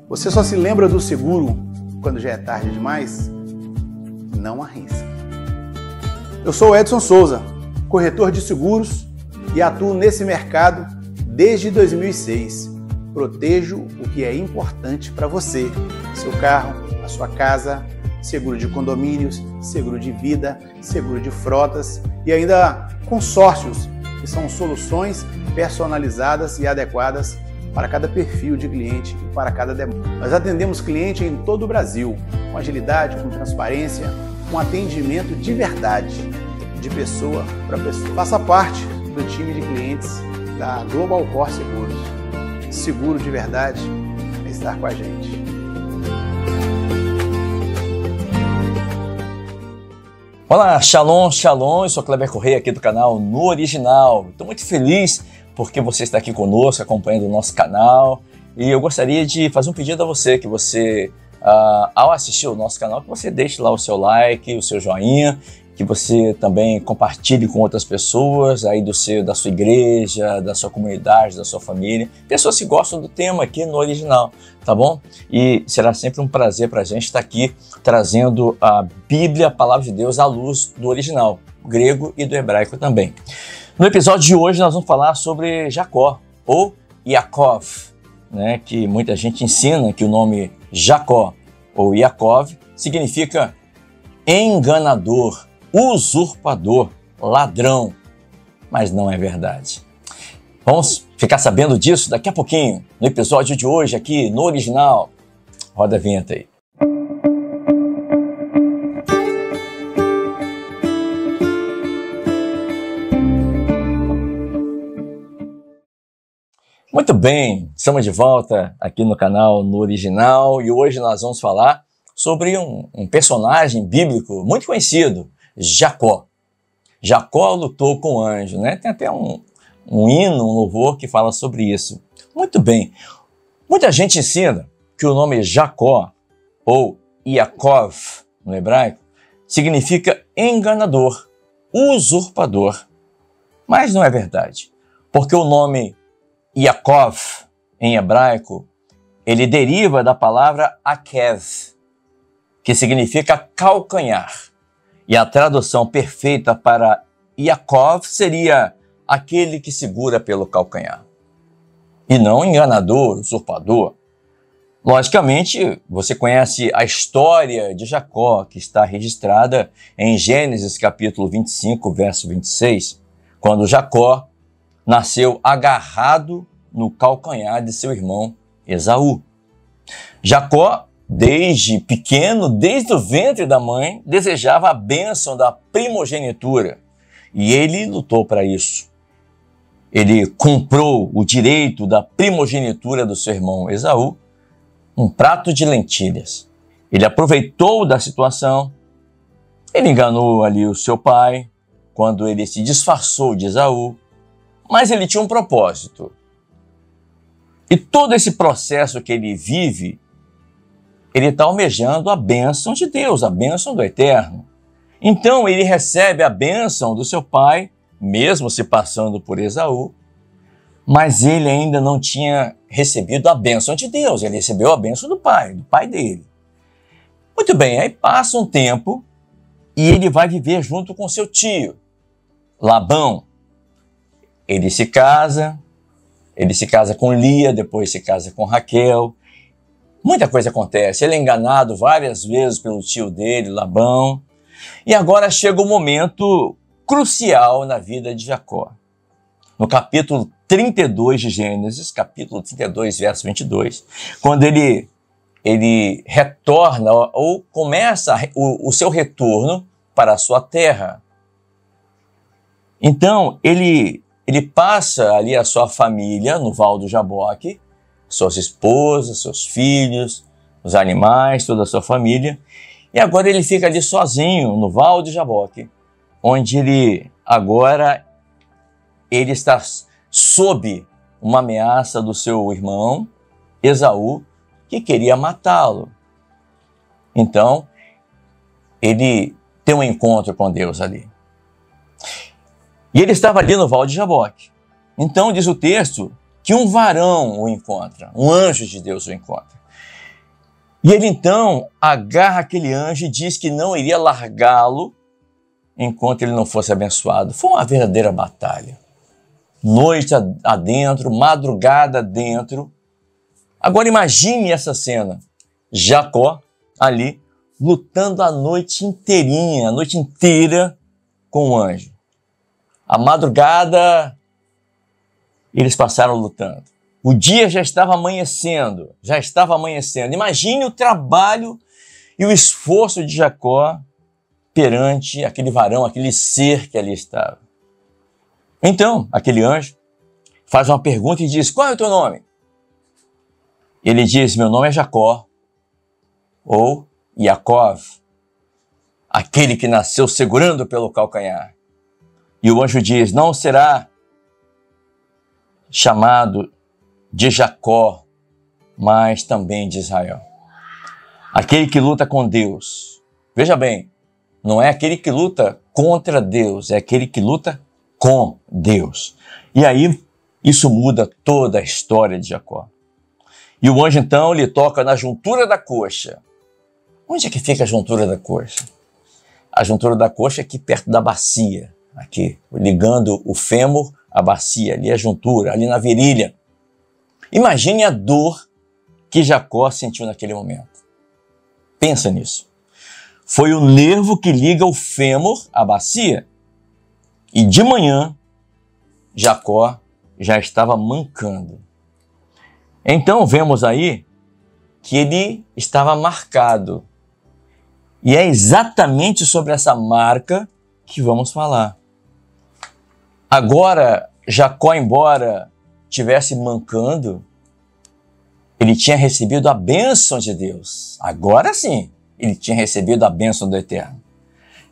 Você só se lembra do seguro quando já é tarde demais? Não arrisque. Eu sou o Edson Souza, corretor de seguros e atuo nesse mercado desde 2006. Protejo o que é importante para você, seu carro, a sua casa, seguro de condomínios, seguro de vida, seguro de frotas e ainda consórcios, que são soluções personalizadas e adequadas para cada perfil de cliente e para cada demanda. Nós atendemos cliente em todo o Brasil, com agilidade, com transparência, com atendimento de verdade, de pessoa para pessoa. Faça parte do time de clientes da Global Core Seguros. Seguro de verdade é estar com a gente. Olá, Shalom, Shalom, eu sou Kleber Correia aqui do canal No Original. Estou muito feliz porque você está aqui conosco, acompanhando o nosso canal. E eu gostaria de fazer um pedido a você, que você, ao assistir o nosso canal, que você deixe lá o seu like, o seu joinha, que você também compartilhe com outras pessoas aí da sua igreja, da sua comunidade, da sua família, pessoas que gostam do tema aqui no Original, tá bom? E será sempre um prazer para a gente estar aqui trazendo a Bíblia, a Palavra de Deus, à luz do original, grego e do hebraico também. No episódio de hoje nós vamos falar sobre Jacó, ou Yaakov, né? Que muita gente ensina que o nome Jacó ou Yaakov significa enganador, usurpador, ladrão, mas não é verdade. Vamos ficar sabendo disso daqui a pouquinho, no episódio de hoje aqui no Original. Roda a vinheta aí. Muito bem, estamos de volta aqui no canal No Original e hoje nós vamos falar sobre um personagem bíblico muito conhecido, Jacó. Jacó lutou com o anjo, né? Tem até um hino, um louvor que fala sobre isso. Muito bem. Muita gente ensina que o nome Jacó, ou Yaakov, no hebraico, significa enganador, usurpador. Mas não é verdade, porque o nome Yaakov, em hebraico, ele deriva da palavra akev, que significa calcanhar. E a tradução perfeita para Yaakov seria aquele que segura pelo calcanhar. E não enganador, usurpador. Logicamente, você conhece a história de Jacó, que está registrada em Gênesis capítulo 25, verso 26, quando Jacó nasceu agarrado no calcanhar de seu irmão Esaú. Jacó, desde pequeno, desde o ventre da mãe, desejava a bênção da primogenitura e ele lutou para isso. Ele comprou o direito da primogenitura do seu irmão Esaú, um prato de lentilhas. Ele aproveitou da situação, ele enganou ali o seu pai quando ele se disfarçou de Esaú, mas ele tinha um propósito. E todo esse processo que ele vive, ele está almejando a bênção de Deus, a bênção do Eterno. Então ele recebe a bênção do seu pai, mesmo se passando por Esaú, mas ele ainda não tinha recebido a bênção de Deus, ele recebeu a bênção do pai dele. Muito bem, aí passa um tempo e ele vai viver junto com seu tio, Labão. Ele se casa com Lia, depois se casa com Raquel. Muita coisa acontece, ele é enganado várias vezes pelo tio dele, Labão. E agora chega o momento crucial na vida de Jacó. No capítulo 32 de Gênesis, capítulo 32, verso 22, quando ele retorna ou começa o seu retorno para a sua terra. Então, ele passa ali a sua família no Val do Jaboque, suas esposas, seus filhos, os animais, toda a sua família. E agora ele fica ali sozinho no Val do Jaboque, onde ele está sob uma ameaça do seu irmão Esaú, que queria matá-lo. Então, ele tem um encontro com Deus ali. E ele estava ali no Val de Jaboque. Então, diz o texto que um varão o encontra, um anjo de Deus o encontra. E ele então agarra aquele anjo e diz que não iria largá-lo enquanto ele não fosse abençoado. Foi uma verdadeira batalha. Noite adentro, madrugada adentro. Agora imagine essa cena. Jacó ali lutando a noite inteirinha, a noite inteira com o anjo. A madrugada eles passaram lutando. O dia já estava amanhecendo, Imagine o trabalho e o esforço de Jacó perante aquele varão, aquele ser que ali estava. Então, aquele anjo faz uma pergunta e diz: qual é o teu nome? Ele diz: meu nome é Jacó, ou Yaakov, aquele que nasceu segurando pelo calcanhar. E o anjo diz: não será chamado de Jacó, mas também de Israel. Aquele que luta com Deus. Veja bem, não é aquele que luta contra Deus, é aquele que luta com Deus. E aí, isso muda toda a história de Jacó. E o anjo então lhe toca na juntura da coxa. Onde é que fica a juntura da coxa? A juntura da coxa é aqui perto da bacia, aqui, ligando o fêmur à bacia, ali a juntura, ali na virilha. Imagine a dor que Jacó sentiu naquele momento. Pensa nisso. Foi o nervo que liga o fêmur à bacia. E de manhã, Jacó já estava mancando. Então vemos aí que ele estava marcado. E é exatamente sobre essa marca que vamos falar. Agora, Jacó, embora estivesse mancando, ele tinha recebido a bênção de Deus. Agora sim, ele tinha recebido a bênção do Eterno.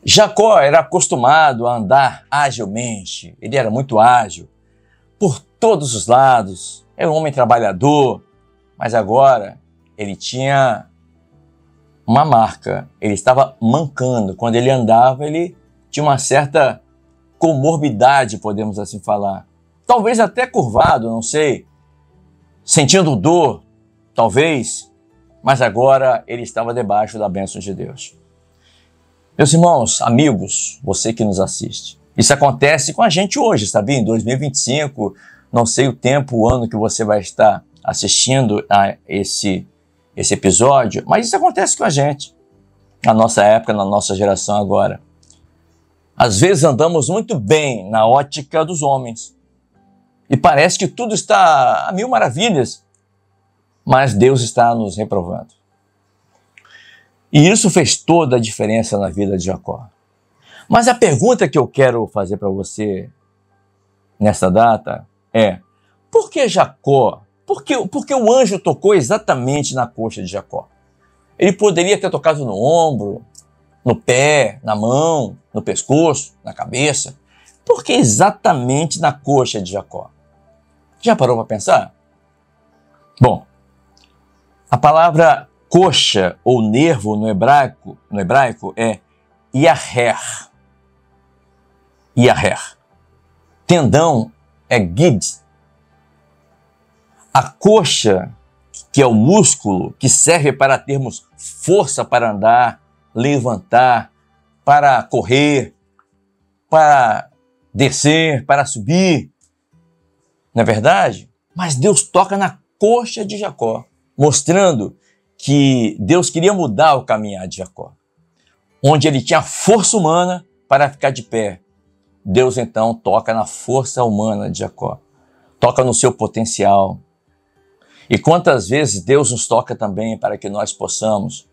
Jacó era acostumado a andar agilmente, ele era muito ágil, por todos os lados, era um homem trabalhador, mas agora ele tinha uma marca, ele estava mancando. Quando ele andava, ele tinha uma certa comorbidade, podemos assim falar. Talvez até curvado, não sei, sentindo dor, talvez, mas agora ele estava debaixo da bênção de Deus. Meus irmãos, amigos, você que nos assiste, isso acontece com a gente hoje, sabia? Em 2025, não sei o tempo, o ano que você vai estar assistindo a esse episódio, mas isso acontece com a gente, na nossa época, na nossa geração agora. Às vezes andamos muito bem na ótica dos homens e parece que tudo está a mil maravilhas, mas Deus está nos reprovando. E isso fez toda a diferença na vida de Jacó. Mas a pergunta que eu quero fazer para você nessa data é: por que Jacó? Por que o anjo tocou exatamente na coxa de Jacó? Ele poderia ter tocado no ombro, no pé, na mão, no pescoço, na cabeça. Por que exatamente na coxa de Jacó? Já parou para pensar? Bom, a palavra coxa ou nervo no hebraico é yaher. Yaher. Tendão é gid. A coxa, que é o músculo que serve para termos força para andar, levantar, para correr, para descer, para subir. Não é verdade? Mas Deus toca na coxa de Jacó, mostrando que Deus queria mudar o caminhar de Jacó. Onde ele tinha força humana para ficar de pé, Deus então toca na força humana de Jacó. Toca no seu potencial. E quantas vezes Deus nos toca também para que nós possamos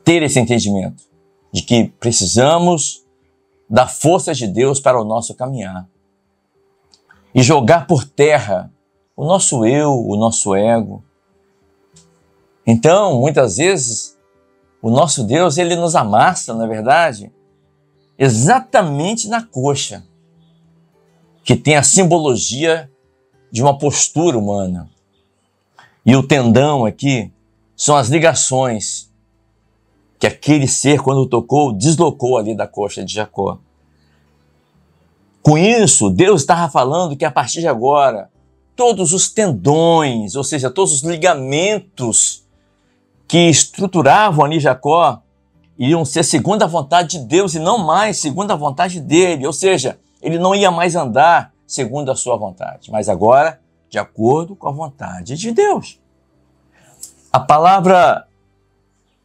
ter esse entendimento de que precisamos da força de Deus para o nosso caminhar. E jogar por terra o nosso eu, o nosso ego. Então, muitas vezes, o nosso Deus, ele nos amassa, na verdade, exatamente na coxa, que tem a simbologia de uma postura humana. E o tendão aqui são as ligações que aquele ser, quando tocou, deslocou ali da coxa de Jacó. Com isso, Deus estava falando que a partir de agora, todos os tendões, ou seja, todos os ligamentos que estruturavam ali Jacó, iriam ser segundo a vontade de Deus e não mais segundo a vontade dele. Ou seja, ele não ia mais andar segundo a sua vontade, mas agora de acordo com a vontade de Deus. A palavra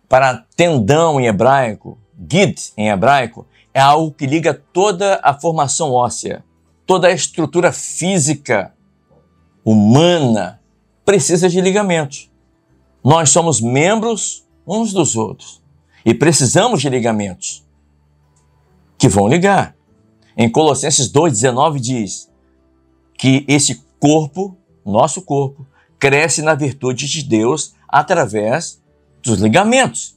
para tendão em hebraico, gid em hebraico, é algo que liga toda a formação óssea, toda a estrutura física humana precisa de ligamentos. Nós somos membros uns dos outros e precisamos de ligamentos que vão ligar. Em Colossenses 2,19 diz que esse corpo, nosso corpo, cresce na virtude de Deus através dos ligamentos.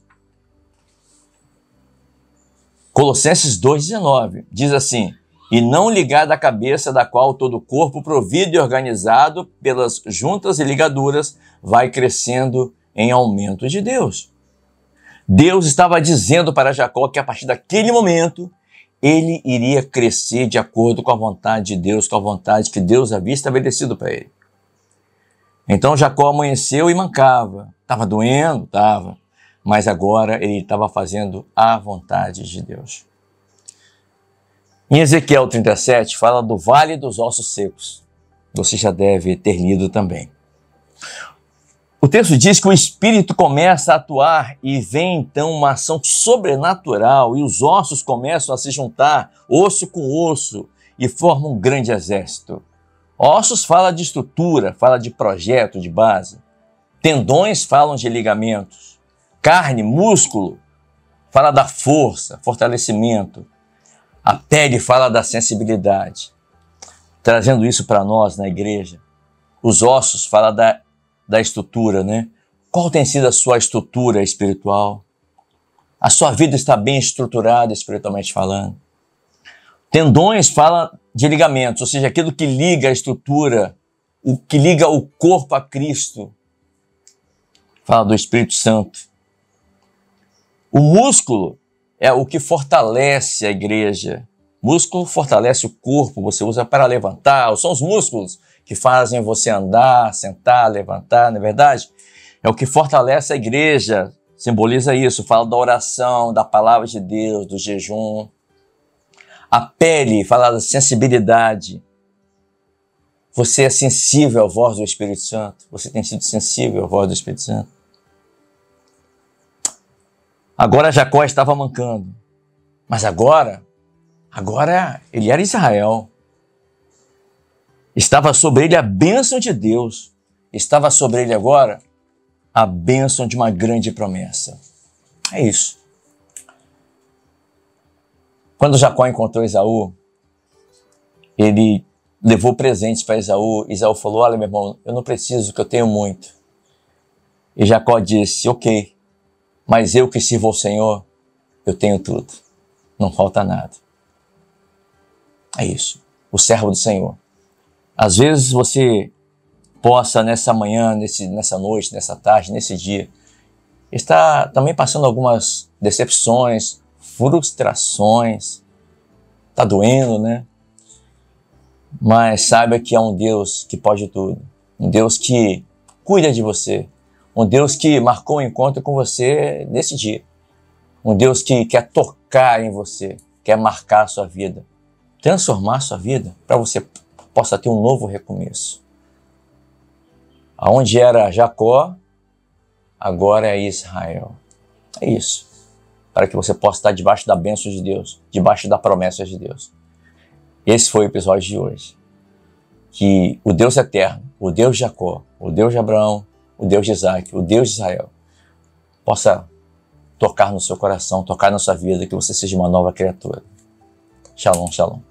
Colossenses 2,19 diz assim: e não ligada à cabeça, da qual todo o corpo, provido e organizado pelas juntas e ligaduras, vai crescendo em aumento de Deus. Deus estava dizendo para Jacó que a partir daquele momento ele iria crescer de acordo com a vontade de Deus, com a vontade que Deus havia estabelecido para ele. Então Jacó amanheceu e mancava. Estava doendo? Estava. Mas agora ele estava fazendo a vontade de Deus. Em Ezequiel 37, fala do Vale dos Ossos Secos. Você já deve ter lido também. O texto diz que o Espírito começa a atuar e vem então uma ação sobrenatural e os ossos começam a se juntar, osso com osso, e formam um grande exército. Ossos fala de estrutura, fala de projeto, de base. Tendões falam de ligamentos. Carne, músculo, fala da força, fortalecimento. A pele fala da sensibilidade. Trazendo isso para nós na igreja. Os ossos falam da estrutura, né? Qual tem sido a sua estrutura espiritual? A sua vida está bem estruturada espiritualmente falando? Tendões fala de ligamentos, ou seja, aquilo que liga a estrutura, o que liga o corpo a Cristo. Fala do Espírito Santo. O músculo é o que fortalece a igreja. Músculo fortalece o corpo, você usa para levantar. São os músculos que fazem você andar, sentar, levantar, não é verdade? É o que fortalece a igreja, simboliza isso, fala da oração, da palavra de Deus, do jejum. A pele fala da sensibilidade. Você é sensível à voz do Espírito Santo? Você tem sido sensível à voz do Espírito Santo? Agora Jacó estava mancando, mas agora ele era Israel. Estava sobre ele a bênção de Deus. Estava sobre ele agora a bênção de uma grande promessa. É isso. Quando Jacó encontrou Esaú, ele levou presentes para Esaú. Esaú falou: olha, meu irmão, eu não preciso, que eu tenho muito. E Jacó disse: ok, mas eu que sirvo ao Senhor, eu tenho tudo. Não falta nada. É isso. O servo do Senhor. Às vezes você possa nessa manhã, nessa noite, nessa tarde, nesse dia, estar também passando algumas decepções, frustrações. Está doendo, né? Mas saiba que há um Deus que pode tudo. Um Deus que cuida de você. Um Deus que marcou um encontro com você nesse dia. Um Deus que quer tocar em você, quer marcar a sua vida, transformar a sua vida para você possa ter um novo recomeço. Aonde era Jacó, agora é Israel. É isso. Para que você possa estar debaixo da bênção de Deus, debaixo da promessa de Deus. Esse foi o episódio de hoje. Que o Deus eterno, o Deus de Jacó, o Deus de Abraão, o Deus de Isaac, o Deus de Israel, possa tocar no seu coração, tocar na sua vida, que você seja uma nova criatura. Shalom, shalom.